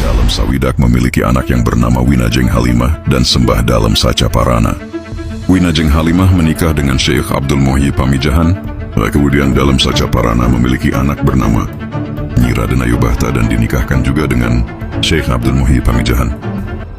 Dalem Sawidak memiliki anak yang bernama Winajeng Halimah dan Sembah Dalem Saca Parana. Winajeng Halimah menikah dengan Syekh Abdul Muhyi Pamijahan. Kemudian Dalem Saca Parana memiliki anak bernama Nyi Raden Ayubahta dan dinikahkan juga dengan Syekh Abdul Muhyi Pamijahan.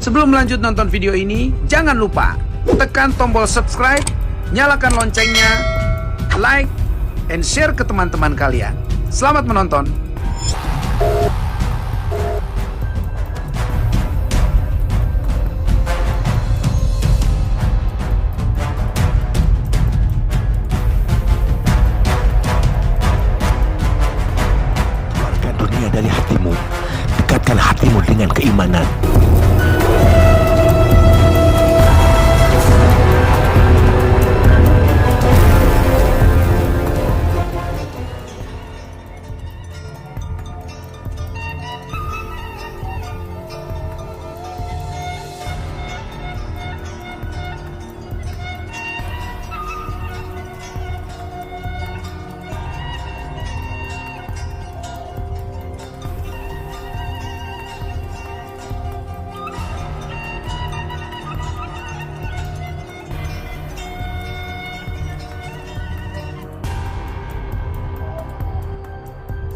Sebelum lanjut nonton video ini, jangan lupa tekan tombol subscribe, nyalakan loncengnya, like, and share ke teman-teman kalian. Selamat menonton. Keluarkan dunia dari hatimu. Dekatkan hatimu dengan keimanan.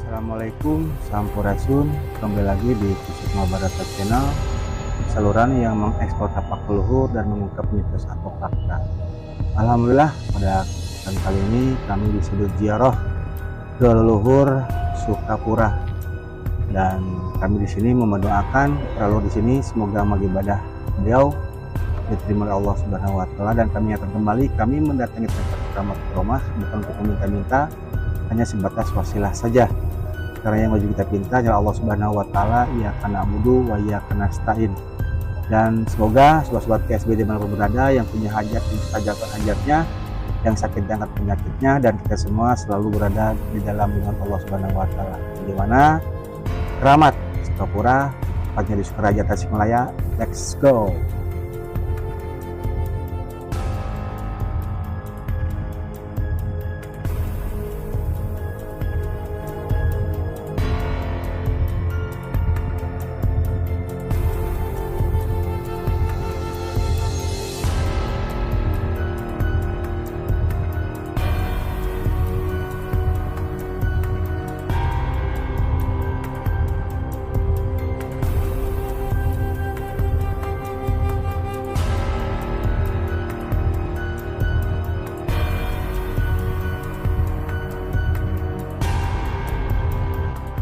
Assalamualaikum, Sampurasun. Kembali lagi di Kusuma Barata Channel, saluran yang mengekspor tapak leluhur dan mengungkap mitos atau fakta. Alhamdulillah, pada kesempatan kali ini kami di sudut ziarah ke leluhur Sukapura, dan kami di sini mendoakan para leluhur di sini semoga amal ibadah beliau diterima oleh Allah Subhanahu Wa Taala, dan kami akan kembali. Kami mendatangi tempat keramat rumah bukan untuk meminta-minta, hanya sebatas wasilah saja. Karena yang wajib kita pinta adalah Allah Subhanahu Wa Taala, iyyaka na'budu wa iyyaka nasta'in. Dan semoga sobat-sobat KSB dimanapun berada yang punya hajat dimustajabkan hajatnya, yang sakit diangkat penyakitnya, dan kita semua selalu berada di dalam lindungan Allah Subhanahu Wa Taala. Di mana keramat Sukapura, tepatnya di Sukaraja Tasikmalaya. Let's go.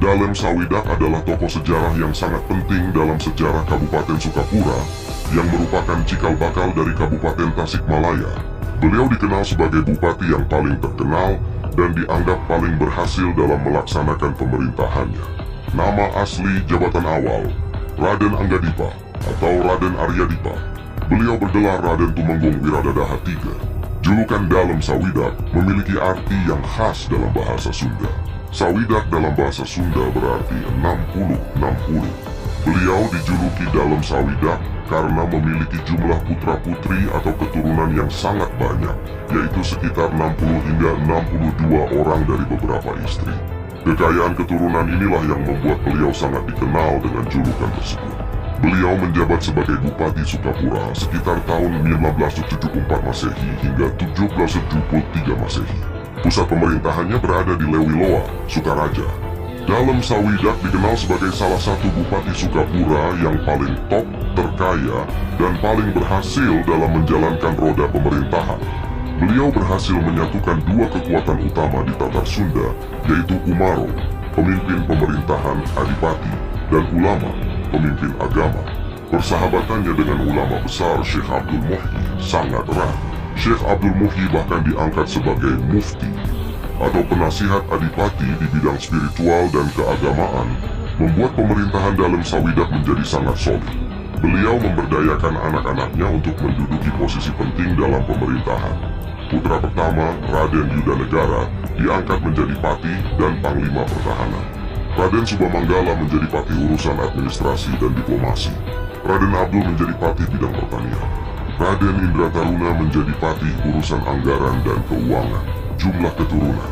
Dalem Sawidak adalah tokoh sejarah yang sangat penting dalam sejarah Kabupaten Sukapura yang merupakan cikal bakal dari Kabupaten Tasikmalaya. Beliau dikenal sebagai bupati yang paling terkenal dan dianggap paling berhasil dalam melaksanakan pemerintahannya. Nama asli jabatan awal, Raden Anggadipa atau Raden Aryadipa. Beliau bergelar Raden Tumenggung Wiradadaha III. Julukan Dalem Sawidak memiliki arti yang khas dalam bahasa Sunda. Sawidak dalam bahasa Sunda berarti 60-60. Beliau dijuluki Dalem Sawidak karena memiliki jumlah putra-putri atau keturunan yang sangat banyak, yaitu sekitar 60 hingga 62 orang dari beberapa istri. Kekayaan keturunan inilah yang membuat beliau sangat dikenal dengan julukan tersebut. Beliau menjabat sebagai Bupati Sukapura sekitar tahun 1574 Masehi hingga 1773 Masehi. Pusat pemerintahannya berada di Lewiloa, Sukaraja. Dalem Sawidak dikenal sebagai salah satu Bupati Sukapura yang paling top, terkaya, dan paling berhasil dalam menjalankan roda pemerintahan. Beliau berhasil menyatukan dua kekuatan utama di Tatar Sunda, yaitu Umaro, pemimpin pemerintahan Adipati, dan Ulama, pemimpin agama. Persahabatannya dengan ulama besar Syekh Abdul Muhyi sangat erat. Syekh Abdul Muhyi bahkan diangkat sebagai mufti atau penasihat adipati di bidang spiritual dan keagamaan, membuat pemerintahan Dalem Sawidak menjadi sangat solid. Beliau memberdayakan anak-anaknya untuk menduduki posisi penting dalam pemerintahan. Putra pertama, Raden Yudanegara, diangkat menjadi pati dan panglima pertahanan. Raden Subhamanggala menjadi pati urusan administrasi dan diplomasi. Raden Abdul menjadi pati bidang pertanian. Raden Indra Taruna menjadi pati urusan anggaran dan keuangan. Jumlah keturunan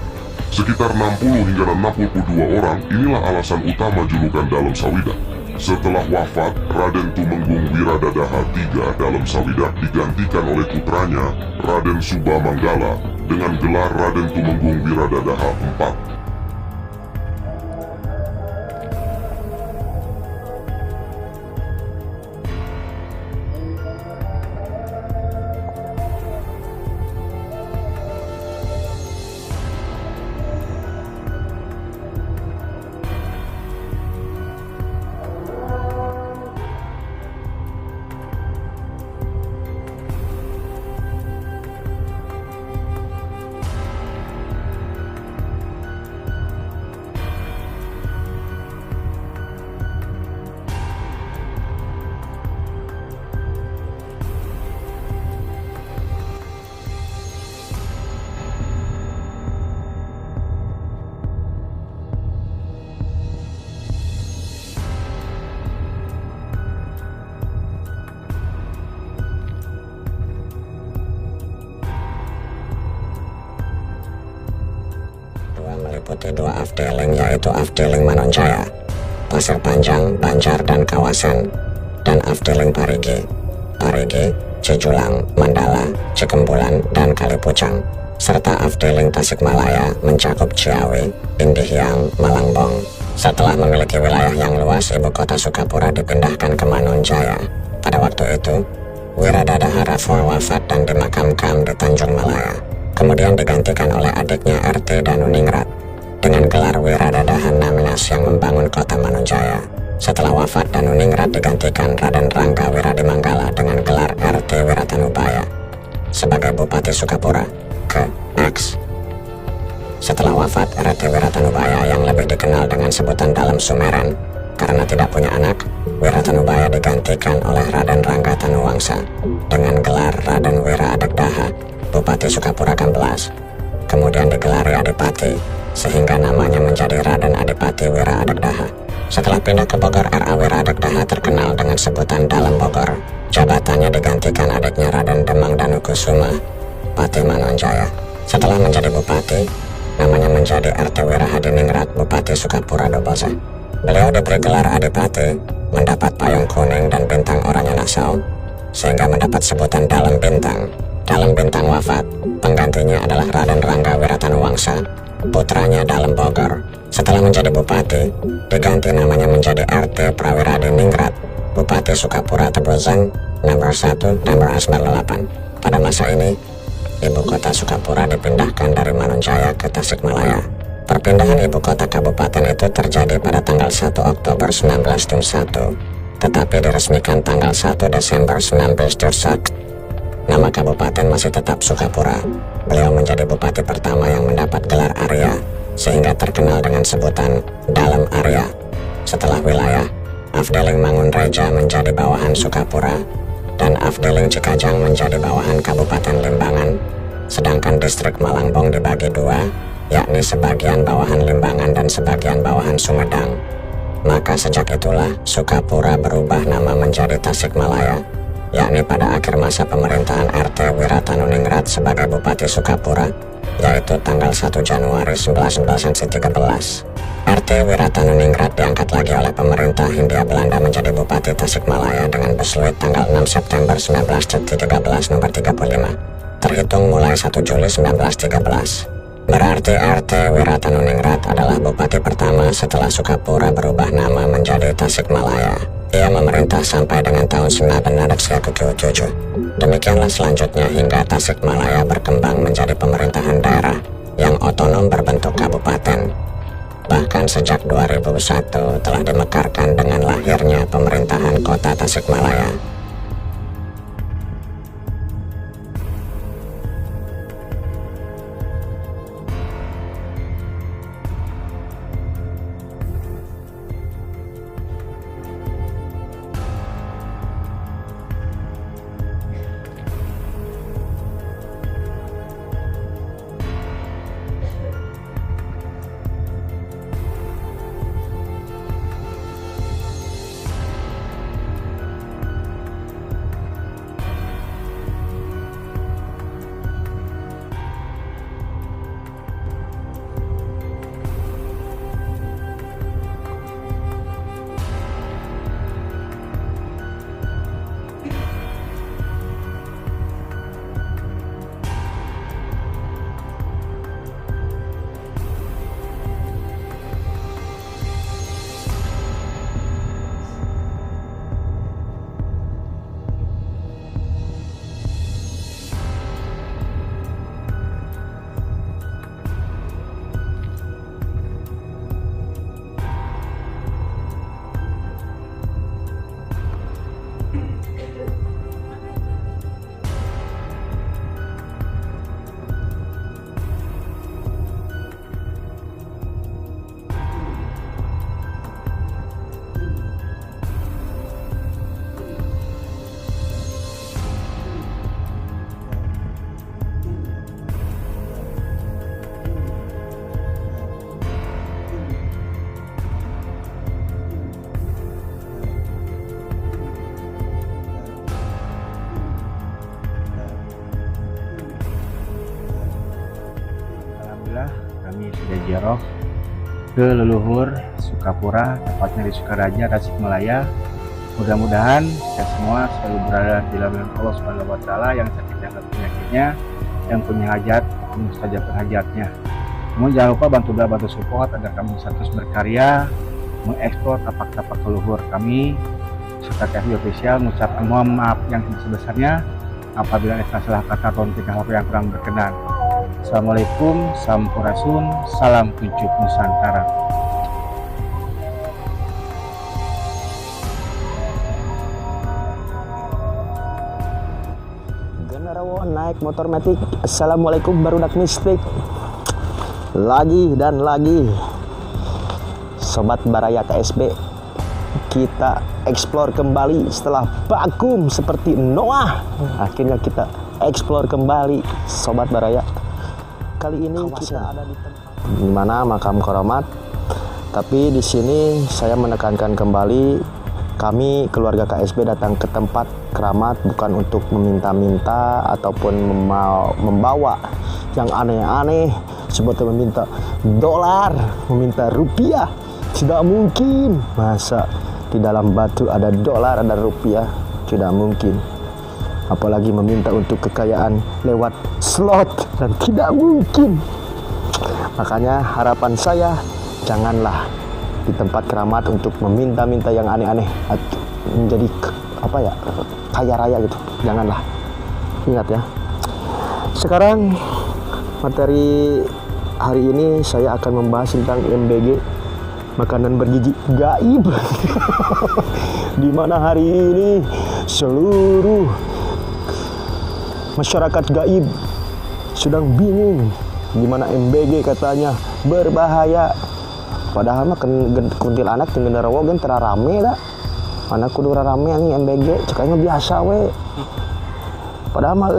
Sekitar 60 hingga 62 orang inilah alasan utama julukan Dalem Sawidak. Setelah wafat, Raden Tumenggung Wiradadaha III Dalem Sawidak digantikan oleh putranya, Raden Subamanggala, dengan gelar Raden Tumenggung Wiradadaha IV. Meliputi dua afdeling, yaitu afdeling Manonjaya, Pasir Panjang, Banjar dan kawasan, dan afdeling Parigi, Cijulang, Mandala, Cikembulan dan Kalipucang, serta afdeling Tasikmalaya mencakup Ciawi, Indihiang, Malangbong. Setelah memiliki wilayah yang luas, ibu kota Sukapura dipindahkan ke Manonjaya. Pada waktu itu, Wiradadaha Rafour wafat dan dimakamkan di Tanjung Malaya. Kemudian digantikan oleh adiknya RT Danuningrat dengan gelar Wiradadaha Naminas yang membangun kota Manonjaya. Setelah wafat, Danuningrat digantikan Raden Rangga Wiradimanggala dengan gelar RT Wiratanubaya sebagai Bupati Sukapura ke-X. Setelah wafat, RT Wiratanubaya yang lebih dikenal dengan sebutan Dalem Sumeren karena tidak punya anak, Wiratanubaya digantikan oleh Raden Rangga Tanuwangsa dengan gelar Raden Wira Adegdaha, Bupati Sukapura ke-11. Kemudian digelari Adipati, sehingga namanya menjadi Raden Adipati Wira Adegdaha. Setelah pindah ke Bogor, R.A. Wira Adegdaha terkenal dengan sebutan Dalem Bogor. Jabatannya digantikan adiknya Raden Demang Danukusuma, Pati Manonjaya. Setelah menjadi bupati, namanya menjadi RT Wira Hadiningrat, Bupati Sukapura Dobose. Beliau diberi gelar Adipati, mendapat payung kuning dan bintang oranye Nassau, sehingga mendapat sebutan Dalem Bintang. Dalem Bintang wafat, penggantinya adalah Raden Rangga Wiratanuwangsa, putranya Dalem Bogor. Setelah menjadi bupati, diganti namanya menjadi RT Prawiradiningrat, Bupati Sukapura Tebuzeng, nomor 1, nomor 98. Pada masa ini, ibu kota Sukapura dipindahkan dari Manonjaya ke Tasikmalaya. Perpindahan ibu kota kabupaten itu terjadi pada tanggal 1 Oktober 1901, tetapi diresmikan tanggal 1 Desember 1901. Nama kabupaten masih tetap Sukapura. Beliau menjadi bupati pertama yang mendapat gelar Arya, sehingga terkenal dengan sebutan Dalem Arya. Setelah wilayah, afdeling Mangunreja menjadi bawahan Sukapura, dan afdeling Cikajang menjadi bawahan Kabupaten Limbangan. Sedangkan distrik Malangbong dibagi dua, yakni sebagian bawahan Limbangan dan sebagian bawahan Sumedang. Maka sejak itulah Sukapura berubah nama menjadi Tasikmalaya, yakni pada akhir masa pemerintahan RT Wiratanuningrat sebagai Bupati Sukapura, yaitu tanggal 1 Januari 1913. RT Wiratanuningrat diangkat lagi oleh pemerintah Hindia Belanda menjadi Bupati Tasikmalaya dengan Besluit tanggal 6 September 1913 nomor 35, terhitung mulai 1 Juli 1913. Berarti RT Wiratanuningrat adalah bupati pertama setelah Sukapura berubah nama menjadi Tasikmalaya. Ia memerintah sampai dengan tahun 1907. Demikianlah selanjutnya hingga Tasikmalaya berkembang menjadi pemerintahan daerah yang otonom berbentuk kabupaten. Bahkan sejak 2001 telah dimekarkan dengan lahirnya pemerintahan kota Tasikmalaya. ziarah ke leluhur Sukapura, tepatnya di Sukaraja, Tasikmalaya. Mudah-mudahan kita semua selalu berada di dalam Allah Subhanahu wa Ta'ala, yang sakit dan penyakitnya, yang punya hajat mustajabkan hajatnya. Namun jangan lupa bantu doa, bantu support agar kami bisa terus berkarya mengeksplor tapak-tapak leluhur kami. Serta KFB Official mengucapkan mohon maaf yang sebesarnya apabila ada salah kata atau tingkah laku yang kurang berkenan. Assalamualaikum, sampurasun, salam kuncup Nusantara. Generawo naik motor metik. Assalamualaikum barudak mistik. Lagi dan lagi, Sobat Baraya KSB, kita eksplor kembali setelah vakum seperti Noah. Akhirnya kita eksplor kembali, Sobat Baraya. Kali ini kita ada di tempat di mana makam keramat. Tapi di sini saya menekankan kembali, kami keluarga KSB datang ke tempat keramat bukan untuk meminta-minta ataupun membawa yang aneh-aneh seperti meminta dolar, meminta rupiah. Tidak mungkin. Masa di dalam batu ada dolar, ada rupiah? Tidak mungkin. Apalagi meminta untuk kekayaan lewat slot, dan tidak mungkin. Makanya harapan saya, janganlah di tempat keramat untuk meminta-minta yang aneh-aneh, menjadi kaya raya gitu. Janganlah. Ingat ya. Sekarang materi hari ini saya akan membahas tentang MBG, makanan bergizi gaib. Di mana hari ini seluruh masyarakat gaib sedang bingung di mana MBG katanya berbahaya. Padahal mah kuntilanak jeung genderuwo gen teu rame da. Mana kudu rame nih MBG, cekanya biasa we. Padahal mah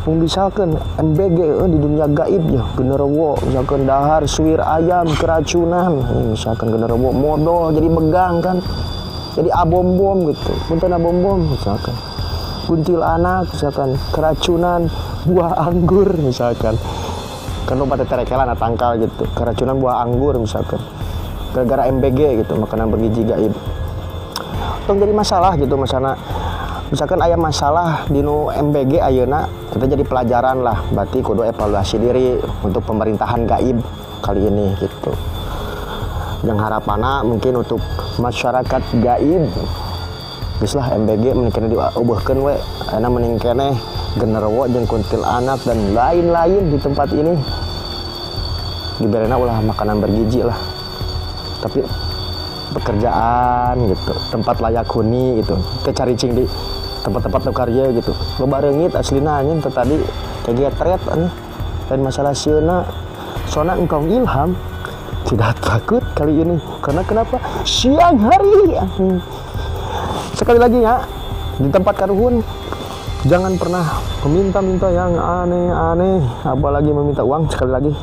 misalkan MBG di dunia gaib ya, genderuwo misalkan dahar suwir ayam keracunan, misalkan genderuwo modal jadi megang kan, jadi abom-bom gitu, punten abom-bom misalkan. Kuntilanak misalkan keracunan buah anggur misalkan, kan lo pada terekelan tangkal gitu, keracunan buah anggur misalkan, gara-gara MBG gitu, makanan bergizi gaib. Tong jadi masalah gitu, misalkan aya masalah di MBG ayeuna, kita jadi pelajaran lah, berarti kudu evaluasi diri untuk pemerintahan gaib kali ini gitu. Yang harapanna mungkin untuk masyarakat gaib, geus lah MBG menikene diubahkeun we, aya mending keneh genderuwo jeung kuntilanak dan lain-lain di tempat ini diberena ulah makanan bergizi lah. Tapi pekerjaan gitu, tempat layak huni gitu, teh caricing di tempat-tempat karya gitu, loba reungit aslina anjeun teh tadi kegetret aneh. Dan masalah sieuna soalnya engkau ilham tidak takut kali ini, karena kenapa siang hari. Sekali lagi ya, di tempat karuhun jangan pernah meminta-minta yang aneh-aneh, apalagi meminta uang. Sekali lagi,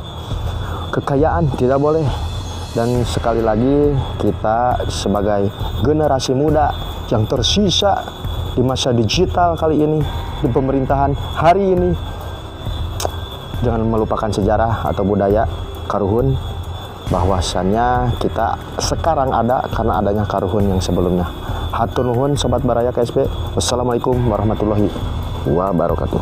kekayaan tidak boleh. Dan sekali lagi, kita sebagai generasi muda yang tersisa di masa digital kali ini, di pemerintahan hari ini, jangan melupakan sejarah atau budaya karuhun, bahwasannya kita sekarang ada karena adanya karuhun yang sebelumnya. Hatur nuhun Sobat Baraya KSB. Wassalamualaikum warahmatullahi wabarakatuh.